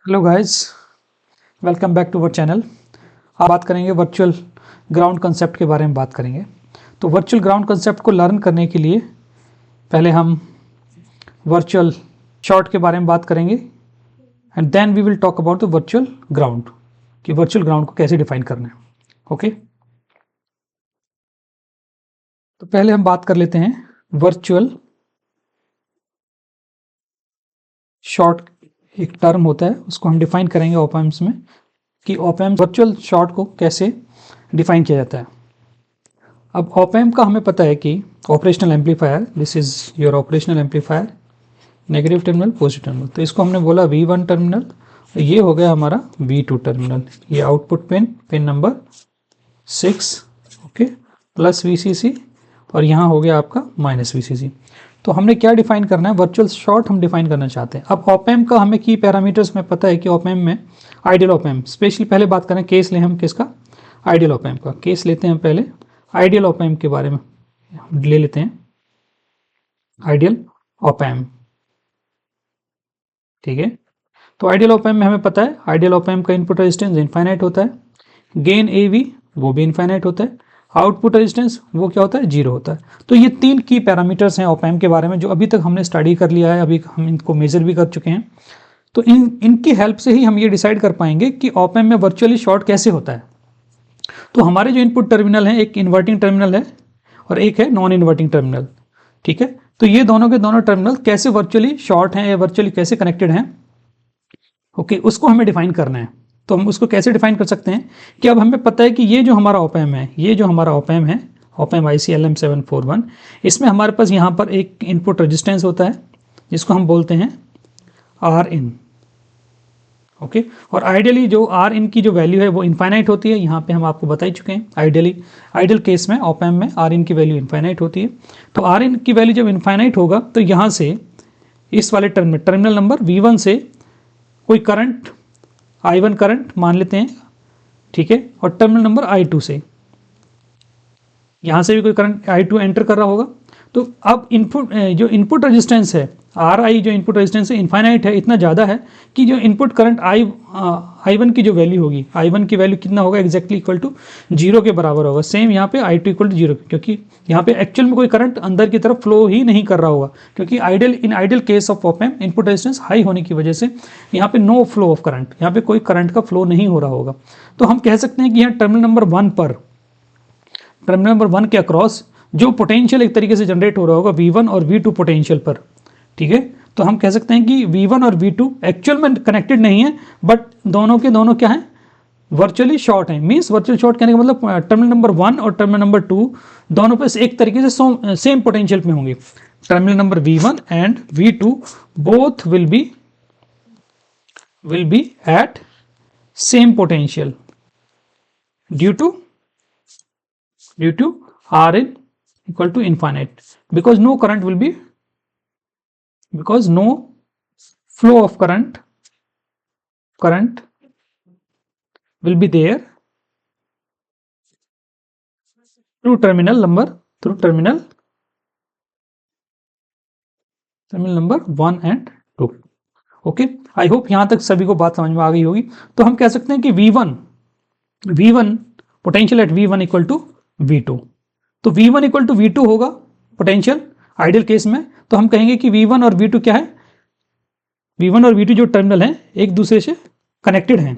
Hello guys, welcome back to our channel. आप बात करेंगे वर्चुअल ग्राउंड कंसेप्ट के बारे में बात करेंगे। तो वर्चुअल ग्राउंड कंसेप्ट को लर्न करने के लिए पहले हम वर्चुअल शॉर्ट के बारे में बात करेंगे and then we will talk about the virtual ground कि वर्चुअल ग्राउंड को कैसे डिफाइन करना है। ओके, तो पहले हम बात कर लेते हैं वर्चुअल शॉर्ट। एक टर्म होता है, उसको हम डिफाइन करेंगे ऑप एम्प्स में कि ऑप एम्प वर्चुअल शॉर्ट को कैसे डिफाइन किया जाता है। अब ऑप एम्प का हमें पता है कि operational amplifier, this is your operational amplifier, negative terminal positive terminal. तो इसको हमने बोला V1 टर्मिनल, ये हो गया हमारा V2 टर्मिनल। ये output pin number 6, okay, plus VCC और यहाँ हो गया आपका माइनस VCC। तो हमने क्या डिफाइन करना है, वर्चुअल शॉर्ट हम डिफाइन करना चाहते हैं। अब ऑप एम्प का हमें की पैरामीटर्स में पता है कि ऑप एम्प में आइडियल ऑप एम्प, स्पेशली पहले बात करें केस लें हम किसका, आइडियल ऑप एम्प का केस लेते हैं। पहले आइडियल ऑप एम्प के बारे में ले लेते हैं, आइडियल ऑप एम्प, ठीक है। तो आइडियल ऑप एम्प में हमें पता है आइडियल ऑप एम्प का इनपुट रेजिस्टेंस इनफाइनाइट होता है, गेन AV वो भी इनफाइनाइट होता है, आउटपुट रेजिस्टेंस वो क्या होता है, 0 होता है। तो ये 3 की पैरामीटर्स हैं ऑप एम्प के बारे में जो अभी तक हमने स्टडी कर लिया है, अभी हम इनको मेजर भी कर चुके हैं। तो इनकी हेल्प से ही हम ये डिसाइड कर पाएंगे कि ऑप एम्प में वर्चुअली शॉर्ट कैसे होता है। तो हमारे जो इनपुट टर्मिनल है, एक इन्वर्टिंग टर्मिनल है और एक है नॉन इन्वर्टिंग टर्मिनल, ठीक है। तो ये दोनों के दोनों टर्मिनल कैसे वर्चुअली शॉर्ट हैं या वर्चुअली कैसे कनेक्टेड हैं, ओके, उसको हमें डिफाइन करना है। तो हम उसको कैसे डिफाइन कर सकते हैं कि अब हमें पता है कि ये जो हमारा ऑप एम्प है, ये जो हमारा ऑप एम्प है, ऑप एम्प IC LM741, इसमें हमारे पास यहाँ पर एक इनपुट रेजिस्टेंस होता है जिसको हम बोलते हैं Rin, ओके। और आइडियली जो Rin की जो वैल्यू है वो इनफाइनाइट होती है, यहाँ पे हम आपको बता ही चुके हैं। आइडियल केस में ऑप एम्प में Rin की वैल्यू इनफाइनाइट होती है। तो Rin की वैल्यू जब इनफाइनाइट होगा तो यहाँ से इस वाले टर्मिनल नंबर V1 से कोई करंट I1 करंट मान लेते हैं, ठीक है, और टर्मिनल नंबर I2 से, यहाँ से भी कोई करंट I2 एंटर कर रहा होगा। तो अब जो इनपुट रेजिस्टेंस है Ri, जो इनपुट रेजिस्टेंस है इनफाइनाइट है, इतना ज़्यादा है कि जो इनपुट करंट I1 की जो वैल्यू होगी, I1 की वैल्यू कितना होगा, एग्जैक्टली इक्वल टू 0 के बराबर होगा। सेम यहाँ पे I2 इक्वल टू 0, क्योंकि यहाँ पे एक्चुअल में कोई करंट अंदर की तरफ फ्लो ही नहीं कर रहा होगा, क्योंकि in ideal case of op amp input resistance high होने की वजह से यहाँ पे नो फ्लो ऑफ करंट, यहाँ पे कोई करंट का फ्लो नहीं हो रहा होगा। तो हम कह सकते हैं कि यहाँ टर्मिनल नंबर 1 के अक्रॉस जो पोटेंशियल एक तरीके से जनरेट हो रहा होगा V1 और V2 पोटेंशियल पर, ठीक है। तो हम कह सकते हैं कि V1 और V2 एक्चुअल में कनेक्टेड नहीं है, बट दोनों के दोनों क्या है, वर्चुअली शॉर्ट है। मींस वर्चुअल शॉर्ट कहने का मतलब टर्मिनल नंबर 1 और टर्मिनल नंबर 2 दोनों पे एक तरीके से सेम पोटेंशियल में होंगे। Terminal number V1 and V2 both will be at same potential due to Rin equal to infinite, because no flow of current will be there through terminal number 1 and 2, okay. I hope यहां तक सभी को बात समझ में आ गई होगी। तो हम कह सकते हैं कि V1 potential at V1 equal to V2। तो V1 इक्वल टू V2 होगा पोटेंशियल आइडियल केस में। तो हम कहेंगे कि V1 और V2 क्या है, V1 और V2 जो टर्मिनल हैं एक दूसरे से कनेक्टेड हैं,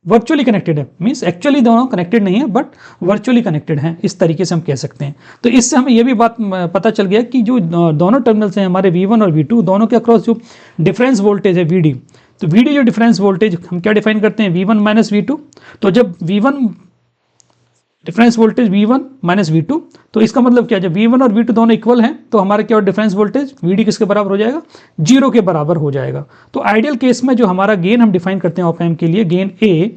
वर्चुअली कनेक्टेड है। मींस एक्चुअली दोनों कनेक्टेड नहीं है बट वर्चुअली कनेक्टेड हैं, इस तरीके से हम कह सकते हैं। तो इससे हमें यह भी बात पता चल गया कि जो दोनों टर्मिनल्स हैं हमारे V1 और V2, दोनों के अक्रॉस जो डिफरेंस वोल्टेज है VD, तो VD जो डिफरेंस वोल्टेज हम क्या डिफाइन करते हैं, V1 माइनस V2। तो जब V1 difference voltage V1 minus V2, तो इसका मतलब क्या, जब V1 और V2 दोनों इक्वल हैं तो हमारा क्या डिफरेंस वोल्टेज VD किसके बराबर हो जाएगा, 0 के बराबर हो जाएगा। तो आइडियल केस में जो हमारा गेन हम डिफाइन करते हैं ऑप एम्प के लिए, gain A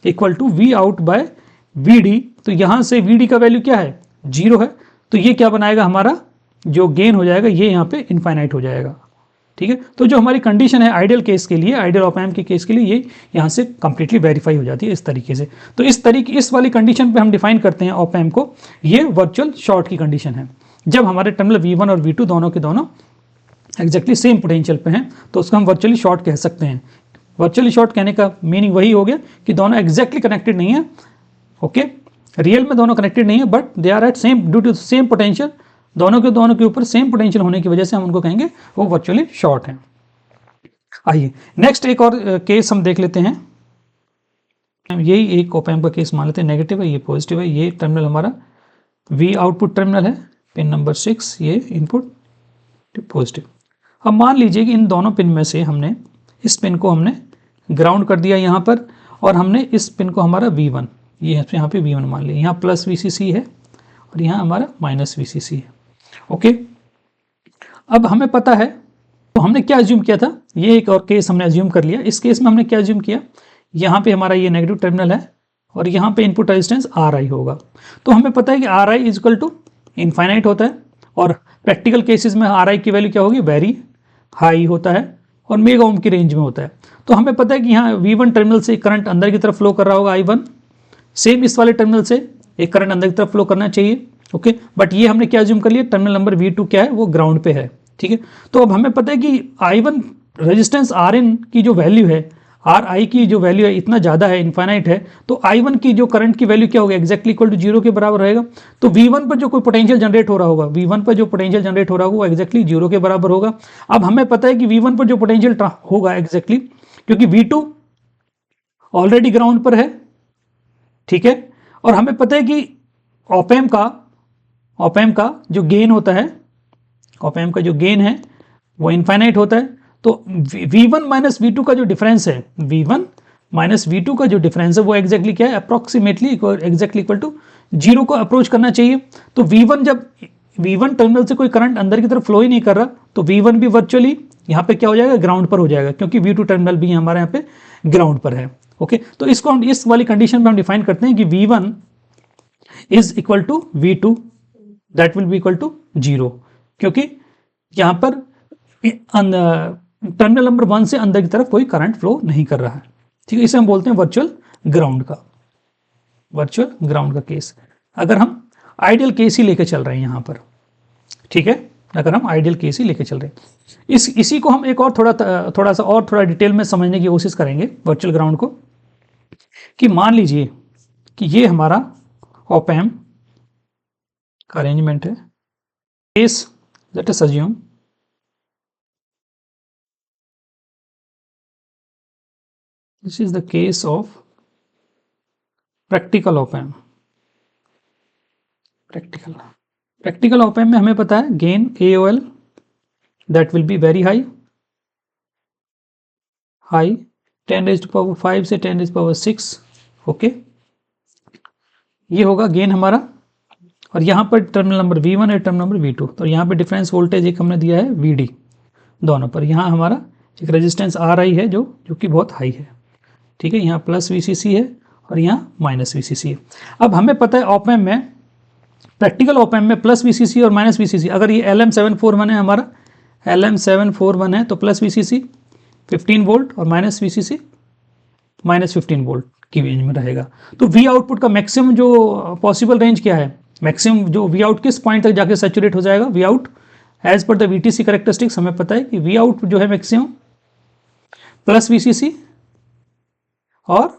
equal to V out by VD, तो यहाँ से VD का वैल्यू क्या है, 0 है। तो ये क्या बनाएगा, हमारा जो गेन हो जाएगा ये यहाँ पे इनफाइनाइट हो जाएगा, ठीक है। तो जो हमारी कंडीशन है आइडियल केस के लिए, आइडियल ऑप एम्प के केस के लिए, ये यहाँ से कंप्लीटली वेरीफाई हो जाती है इस तरीके से। तो इस वाली कंडीशन पे हम डिफाइन करते हैं ऑप एम्प को, ये वर्चुअल शॉर्ट की कंडीशन है। जब हमारे टर्मिनल V1 और V2 दोनों के दोनों एग्जैक्टली सेम पोटेंशियल पे हैं तो उसको हम वर्चुअली शॉर्ट कह सकते हैं। वर्चुअली शॉर्ट कहने का मीनिंग वही हो गया कि दोनों एग्जैक्टली कनेक्टेड नहीं है, ओके, रियल में दोनों कनेक्टेड नहीं है, but they are at same due to same potential, दोनों के ऊपर सेम पोटेंशियल होने की वजह से हम उनको कहेंगे वो वर्चुअली शॉर्ट है। आइए नेक्स्ट एक और केस हम देख लेते हैं। यही एक ऑप एम्प का केस मान लेते हैं, नेगेटिव है, ये पॉजिटिव है, ये टर्मिनल हमारा V आउटपुट टर्मिनल है, पिन नंबर 6, ये इनपुट पॉजिटिव। अब मान लीजिए कि इन दोनों पिन में से हमने इस पिन को हमने ग्राउंड कर दिया यहाँ पर, और हमने इस पिन को हमारा V1, ये यहाँ पे V1 मान लिया, यहाँ प्लस VCC है और यहाँ हमारा माइनस VCC है, ओके। अब हमें पता है, तो हमने क्या एज्यूम किया था, ये एक और केस हमने एज्यूम कर लिया। इस केस में हमने क्या एज्यूम किया, यहाँ पे हमारा ये नेगेटिव टर्मिनल है और यहाँ पे इनपुट रेजिस्टेंस Ri होगा। तो हमें पता है कि Ri is equal to infinite होता है, और प्रैक्टिकल केसेस में Ri की वैल्यू क्या होगी, वेरी हाई होता है और मेगा ओम की रेंज में होता है। तो हमें पता है कि यहाँ V1 टर्मिनल से करंट अंदर की तरफ फ्लो कर रहा होगा I1, सेम इस वाले टर्मिनल से एक करंट अंदर की तरफ फ्लो करना चाहिए, ओके। बट ये हमने क्या एज्यूम कर लिया, टर्मिनल नंबर V2 क्या है, वो ग्राउंड पे है, ठीक है। तो अब हमें पता है कि I1 रेजिस्टेंस Rin की जो वैल्यू है, Ri की जो वैल्यू है इतना ज़्यादा है, इनफाइनाइट है, तो I1 की जो करंट की वैल्यू क्या होगी, एक्जैक्टली इक्वल टू 0 के बराबर रहेगा। तो V1 पर जो कोई पोटेंशियल जनरेट हो रहा होगा, V1 पर जो पोटेंशियल जनरेट हो रहा होगा वो एक्जैक्टली 0 के बराबर होगा। अब हमें पता है कि V1 पर जो पोटेंशियल होगा एक्जैक्टली, क्योंकि V2 ऑलरेडी ग्राउंड पर है, ठीक है, और हमें पता है कि ऑप एम्प का जो गेन होता है, ऑप एम्प का जो गेन है वो इनफाइनाइट होता है। तो V1 माइनस V2 का जो डिफरेंस है, V1 माइनस V2 का जो डिफरेंस है वो एक्जैक्टली क्या है, अप्रॉक्सीमेटली एक्जैक्टली इक्वल टू 0 को अप्रोच करना चाहिए। तो V1 जब V1 टर्मिनल से कोई करंट अंदर की तरफ फ्लो ही नहीं कर रहा, तो V1 भी वर्चुअली यहाँ पे क्या हो जाएगा, ग्राउंड पर हो जाएगा, क्योंकि V2 टर्मिनल भी हमारे यहाँ पे ग्राउंड पर है, ओके। तो इसको हम इस वाली कंडीशन में हम डिफाइन करते हैं कि V1 is equal to V2, that will be equal to 0, क्योंकि यहाँ पर टर्मिनल नंबर 1 से अंदर की तरफ कोई करंट फ्लो नहीं कर रहा है, ठीक है। इसे हम बोलते हैं वर्चुअल ग्राउंड का केस। अगर हम आइडियल केस ही लेके चल रहे हैं यहाँ पर, ठीक है, अगर हम आइडियल केस ही लेके चल रहे हैं, इसी को हम एक और थोड़ा डिटेल में समझने की कोशिश करेंगे वर्चुअल ग्राउंड को। कि मान लीजिए कि ये हमारा ऑप एम्प का अरेंजमेंट है, case let us assume this is the case of practical op amp। practical op amp में हमें पता है gain AOL that will be very high 10 raised to power 5 से 10 raised to power 6, ओके, ये होगा gain हमारा। और यहाँ पर टर्मिनल नंबर V1 है, टर्मिनल नंबर V2, तो यहाँ पे डिफरेंस वोल्टेज एक हमने दिया है VD दोनों पर। यहाँ हमारा एक रेजिस्टेंस RI है जो कि बहुत हाई है, ठीक है, यहाँ प्लस VCC है और यहाँ माइनस VCC है। अब हमें पता है ऑप एम्प में, प्रैक्टिकल ऑप एम्प में प्लस VCC और माइनस VCC, अगर ये LM741 है हमारा, LM741 है तो प्लस VCC 15 वोल्ट और माइनस VCC माइनस 15 वोल्ट की रेंज में रहेगा। तो V आउटपुट का मैक्सिमम जो पॉसिबल रेंज क्या है, मैक्सिमम जो V आउट किस पॉइंट तक जाके सैचुरेट हो जाएगा, V out as per the VTC characteristics हमें पता है कि V आउट जो है मैक्सिमम प्लस VCC और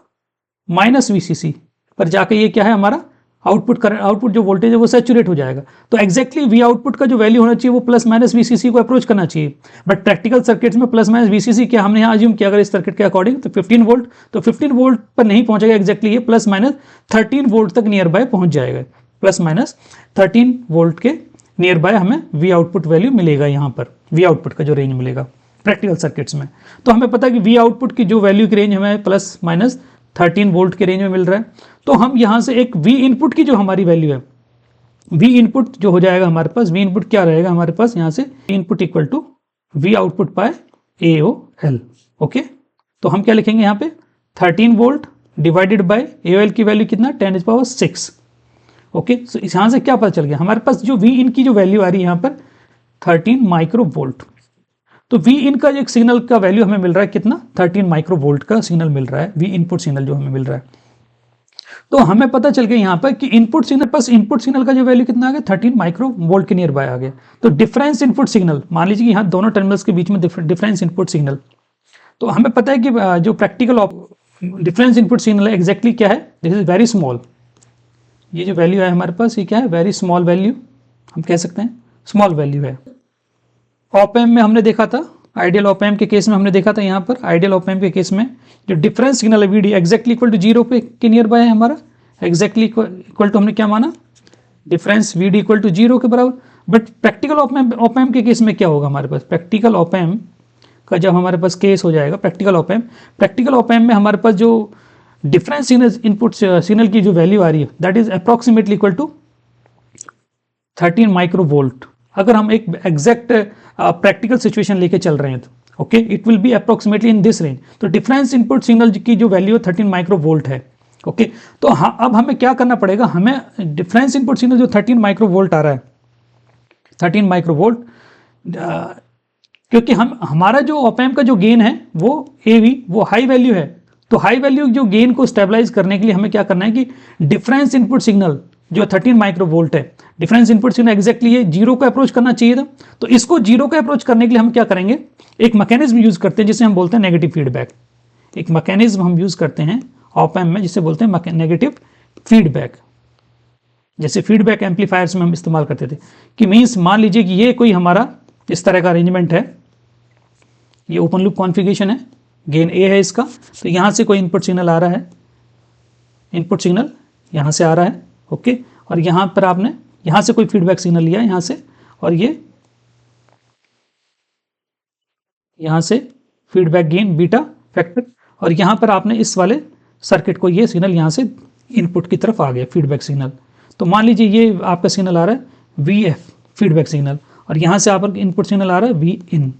माइनस VCC पर जाके ये क्या है हमारा आउटपुट जो वोल्टेज है वो सैचुरेट हो जाएगा। तो एक्जैक्टली V आउटपुट का जो वैल्यू होना चाहिए वो प्लस माइनस VCC को अप्रोच करना चाहिए। बट प्रैक्टिकल सर्किट्स में प्लस माइनस VCC क्या हमने यहाँ अज्यूम किया, अगर इस सर्किट के अकॉर्डिंग तो 15 वोल्ट, तो 15 वोल्ट पर नहीं पहुंचेगा एक्जैक्टली, ये प्लस माइनस 13 वोल्ट तक नियर बाय पहुंच जाएगा। प्लस माइनस 13 वोल्ट के नियर बाय हमें V आउटपुट वैल्यू मिलेगा, यहाँ पर V आउटपुट का जो रेंज मिलेगा प्रैक्टिकल सर्किट्स में। तो हमें पता है कि V आउटपुट की जो वैल्यू की रेंज हमें प्लस माइनस 13 वोल्ट के रेंज में मिल रहा है। तो हम यहाँ से एक V इनपुट की जो हमारी वैल्यू है, V इनपुट जो हो जाएगा हमारे पास, V इनपुट क्या रहेगा हमारे पास यहाँ से, input equal to V output by AOL, okay. तो हम क्या लिखेंगे यहाँ पे 13 वोल्ट डिवाइडेड बाय AOL की वैल्यू कितना, 10⁶, ओके। सो यहाँ से क्या पता चल गया हमारे पास, जो V इन की जो वैल्यू आ रही है यहाँ पर 13 माइक्रो वोल्ट। तो V इन का एक सिग्नल का वैल्यू हमें मिल रहा है कितना, 13 माइक्रो वोल्ट का सिग्नल मिल रहा है, V इनपुट सिग्नल जो हमें मिल रहा है। तो हमें पता चल गया यहाँ पर कि इनपुट सिग्नल का जो वैल्यू कितना आ गया, 13 माइक्रो वोल्ट के नियर बाय आ गया। तो डिफरेंस इनपुट सिग्नल, मान लीजिए यहाँ दोनों टर्मिनल्स के बीच में डिफरेंस इनपुट सिग्नल, तो हमें पता है कि जो प्रैक्टिकल डिफरेंस इनपुट सिग्नल है एग्जैक्टली क्या है, दिस इज वेरी स्मॉल। ये जो वैल्यू है हमारे पास ये क्या है, वेरी स्मॉल वैल्यू, हम कह सकते हैं स्मॉल वैल्यू है। ऑप एम्प में हमने देखा था, आइडियल ऑप एम्प के केस में हमने देखा था, यहाँ पर आइडियल ऑप एम्प के केस में जो डिफरेंस सिग्नल है वीडी एग्जैक्टली इक्वल टू 0 पे के नियर बाय है हमारा, एग्जैक्टली इक्वल टू हमने क्या माना, डिफरेंस वीडी इक्वल टू 0 के बराबर। बट प्रैक्टिकल ऑप एम्प के केस में क्या होगा हमारे पास, प्रैक्टिकल ऑप एम्प का जब हमारे पास केस हो जाएगा प्रैक्टिकल ऑप एम्प में हमारे पास जो डिफरेंस इनपुट सिग्नल की जो वैल्यू आ रही है that is approximately equal to 13 microvolt. अगर हम एक एग्जैक्ट प्रैक्टिकल सिचुएशन लेके चल रहे हैं तो okay, it will be approximately in this range. तो डिफरेंस इनपुट सिग्नल की जो वैल्यू 13 माइक्रोवोल्ट है। ओके तो हाँ, अब हमें क्या करना पड़ेगा, हमें डिफरेंस इनपुट सिग्नल जो 13 माइक्रोवोल्ट आ रहा है, 13 माइक्रोवोल्ट, क्योंकि हमारा जो ऑप एम्प का जो गेन है वो AV वो हाई वैल्यू है, तो हाई वैल्यू जो गेन को स्टेबलाइज करने के लिए हमें क्या करना है कि डिफरेंस इनपुट सिग्नल जो 13 माइक्रोवोल्ट है, डिफरेंस इनपुट सिग्नल एग्जैक्टली ये 0 को अप्रोच करना चाहिए था। तो इसको 0 को अप्रोच करने के लिए हम क्या करेंगे, एक मैकेनिज्म यूज करते हैं जिसे हम बोलते हैं नेगेटिव फीडबैक। एक मैकेनिज्म हम यूज करते हैं ऑप एम्प में जिसे बोलते हैं नेगेटिव फीडबैक। जैसे फीडबैक एम्पलीफायर्स में हम इस्तेमाल करते थे कि मीन्स मान लीजिए कि ये कोई हमारा इस तरह का अरेंजमेंट है, ये ओपन लूप कॉन्फ़िगरेशन है, गेन A है इसका, तो यहाँ से कोई इनपुट सिग्नल आ रहा है, इनपुट सिग्नल यहाँ से आ रहा है ओके, और यहाँ पर आपने यहाँ से कोई फीडबैक सिग्नल लिया यहाँ से, और ये यहाँ से फीडबैक गेन बीटा फैक्टर, और यहाँ पर आपने इस वाले सर्किट को ये सिग्नल यहाँ से इनपुट की तरफ आ गया फीडबैक सिग्नल। तो मान लीजिए ये आपका सिग्नल आ रहा है VF फीडबैक सिग्नल, और यहाँ से आप इनपुट सिग्नल आ रहा है Vin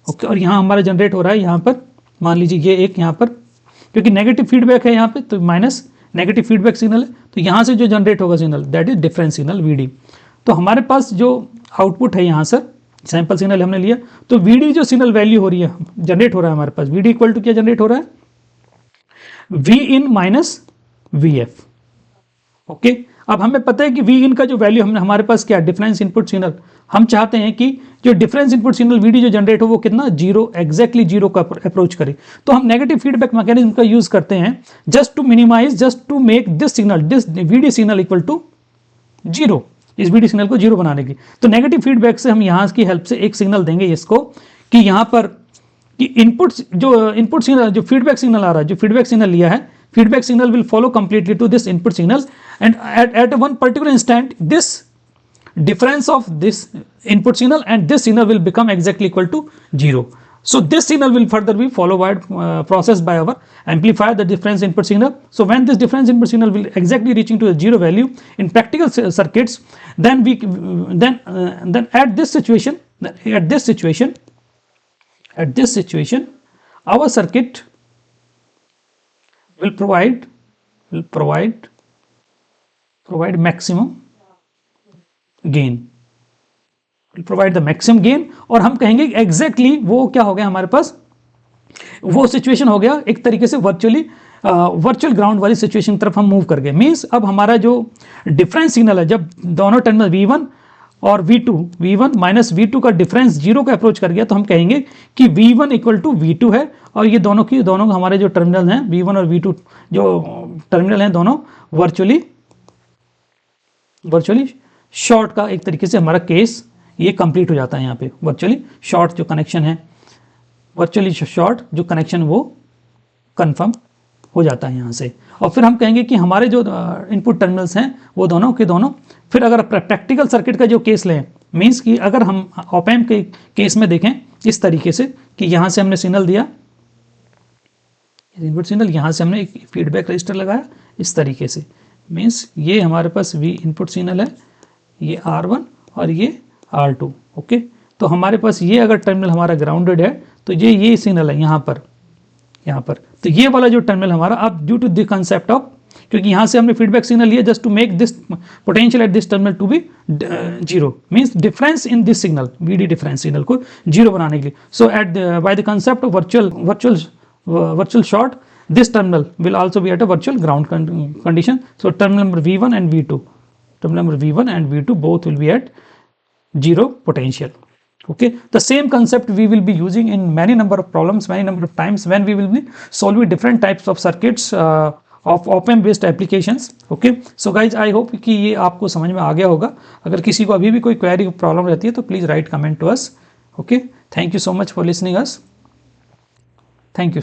ओके, और यहाँ हमारा जनरेट हो रहा है यहाँ पर मान लीजिए ये एक यहाँ पर, क्योंकि नेगेटिव फीडबैक है यहाँ पे तो माइनस नेगेटिव फीडबैक सिग्नल है, तो यहाँ से जो जनरेट होगा signal that is difference signal VD। तो हमारे पास जो आउटपुट है यहाँ सर सैंपल सिग्नल हमने लिया, तो VD जो सिग्नल वैल्यू हो रही है जनरेट हो रहा है हमारे पास, VD इक्वल टू क्या जनरेट हो रहा है, Vin माइनस VF ओके। अब हमें पता है कि Vin का जो वैल्यू हमने हमारे पास क्या डिफरेंस इनपुट सिग्नल, हम चाहते हैं कि जो डिफरेंस इनपुट सिग्नल VD जो जनरेट हो वो कितना 0 एग्जैक्टली 0 का अप्रोच करे। तो हम नेगेटिव फीडबैक मैकेनिज्म का यूज करते हैं just to minimize, just to make this signal this VD signal equal to 0, इस VD सिग्नल को 0 बनाने की। तो नेगेटिव फीडबैक से हम यहाँ की हेल्प से एक सिग्नल देंगे इसको कि यहाँ पर कि इनपुट सिग्नल जो फीडबैक सिग्नल आ रहा है, जो फीडबैक सिग्नल लिया है, feedback signal will follow completely to this input signal, and at one particular instant this difference of this input signal and this signal will become exactly equal to 0. So this signal will further be followed processed by our amplifier, the difference input signal. So when this difference input signal will exactly reaching to the 0 value in practical circuits, then at this situation our circuit will provide maximum gain, will provide the maximum gain। और हम कहेंगे exactly वो क्या हो गया हमारे पास, वो situation हो गया एक तरीके से वर्चुअल ग्राउंड वाली सिचुएशन की तरफ हम मूव कर गए। मीन्स अब हमारा जो डिफरेंस सिग्नल है, जब दोनों टर्मिनल V1 और V1 माइनस V2 का डिफरेंस 0 का अप्रोच कर गया, तो हम कहेंगे कि V1 इक्वल टू V2 है, और ये दोनों हमारे जो टर्मिनल हैं V1 और V2 जो टर्मिनल हैं दोनों वर्चुअली शॉर्ट का एक तरीके से हमारा केस ये कंप्लीट हो जाता है। यहाँ पे वर्चुअली शॉर्ट जो कनेक्शन है, वर्चुअली शॉर्ट जो कनेक्शन वो कंफर्म हो जाता है यहाँ से। और फिर हम कहेंगे कि हमारे जो इनपुट टर्मिनल्स हैं वो दोनों के दोनों, फिर अगर प्रैक्टिकल सर्किट का जो केस लें, मीन्स कि अगर हम ऑप एम्प के केस में देखें इस तरीके से कि यहाँ से हमने सिग्नल दिया, इनपुट सिग्नल, यहाँ से हमने एक फीडबैक रजिस्टर लगाया इस तरीके से, मीन्स ये हमारे पास V इनपुट सिग्नल है, ये R1 और ये R2 ओके। तो हमारे पास ये अगर टर्मिनल हमारा ग्राउंडेड है तो ये सिग्नल है यहाँ पर, तो ये वाला जो टर्मिनल हमारा, अब due to the concept of, क्योंकि यहाँ से हमने फीडबैक सिग्नल लिया just to make this potential at this terminal to be 0, means difference in this signal VD difference signal को 0 बनाने के लिए। So at by the concept of virtual short, this terminal will also be at a virtual ground condition. So terminal number V1 and V2 both will be at 0 potential. Okay, the same concept we will be using in many number of problems, many number of times when we will be solving different types of circuits of op-amp based applications. Okay, so guys I hope कि ये आपको समझ में आ गया होगा. अगर किसी को अभी भी कोई क्वेरी प्रॉब्लम रहती है तो please write comment to us. Okay, thank you so much for listening us. Thank you.